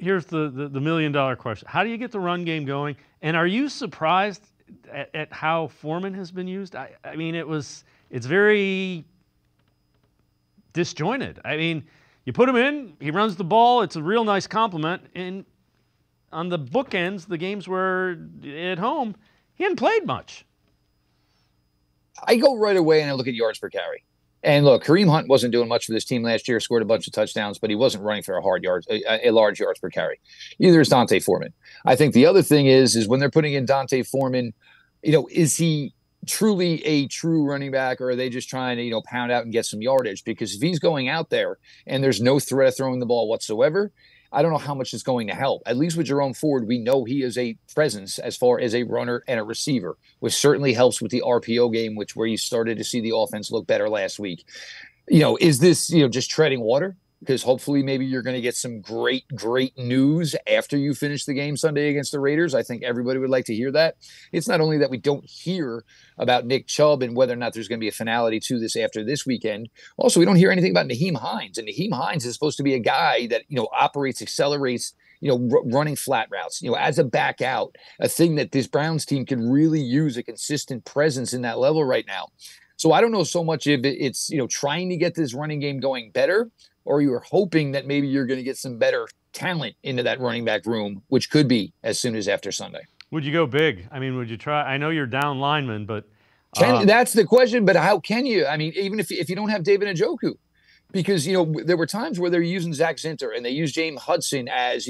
here's the million-dollar question. How do you get the run game going? And are you surprised at how Foreman has been used? I mean, it's very disjointed. I mean, you put him in, he runs the ball. It's a real nice compliment. And on the bookends, the games were at home, he hadn't played much. I go right away and I look at yards per carry. And look, Kareem Hunt wasn't doing much for this team last year, scored a bunch of touchdowns, but he wasn't running for a large yards per carry. Either is Dante Foreman. I think the other thing is when they're putting in Dante Foreman, is he truly a true running back, or are they just trying to, pound out and get some yardage? Because if he's going out there and there's no threat of throwing the ball whatsoever, I don't know how much it's going to help. At least with Jerome Ford, we know he is a presence as far as a runner and a receiver, which certainly helps with the RPO game, where you started to see the offense look better last week. Is this, just treading water? Because hopefully maybe you're going to get some great news after you finish the game Sunday against the Raiders. I think everybody would like to hear that. It's not only that we don't hear about Nick Chubb and whether or not there's going to be a finality to this after this weekend. Also, we don't hear anything about Naheem Hines. And Naheem Hines is supposed to be a guy that, operates, accelerates, running flat routes, as a back out, a thing that this Browns team can really use, a consistent presence in that level right now. So I don't know so much if it's, trying to get this running game going better, or you were hoping that maybe you're going to get some better talent into that running back room, which could be as soon as after Sunday. Would you go big? I mean, would you try? I know you're down lineman, but that's the question. But how can you? I mean, even if you don't have David Njoku, because there were times where they're using Zach Zinter and they use James Hudson as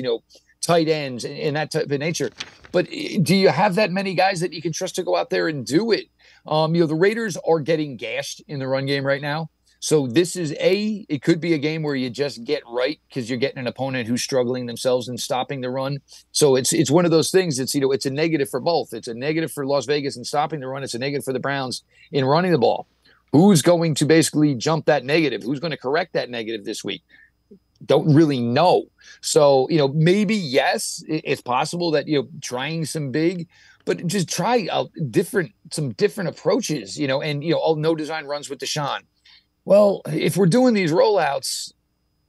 tight ends and that type of nature. But do you have that many guys that you can trust to go out there and do it? The Raiders are getting gashed in the run game right now. So this is it could be a game where you just get right because you're getting an opponent who's struggling themselves and stopping the run. So it's one of those things. It's a negative for both. It's a negative for Las Vegas in stopping the run. It's a negative for the Browns in running the ball. Who's going to basically jump that negative? Who's going to correct that negative this week? Don't really know. So maybe yes, it's possible that trying some big. But just try out some different approaches, and no design runs with Deshaun. Well, if we're doing these rollouts,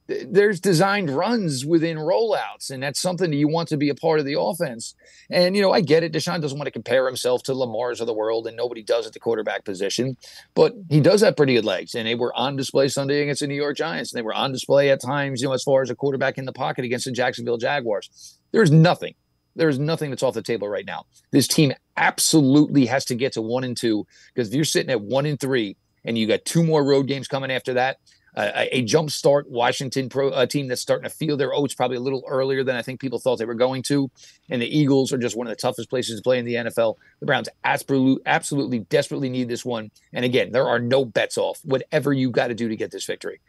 there's designed runs within rollouts, and that's something that you want to be a part of the offense. And, I get it. Deshaun doesn't want to compare himself to Lamar's of the world, and nobody does at the quarterback position. But he does have pretty good legs, and they were on display Sunday against the New York Giants, and they were on display at times, as far as a quarterback in the pocket against the Jacksonville Jaguars. There's nothing that's off the table right now. This team absolutely has to get to 1-2, because if you're sitting at 1-3 and you got 2 more road games coming after that, a jump start Washington team that's starting to feel their oats probably a little earlier than I think people thought they were going to, and the Eagles are just one of the toughest places to play in the NFL. The Browns absolutely desperately need this one. And again, there are no bets off. Whatever you got to do to get this victory.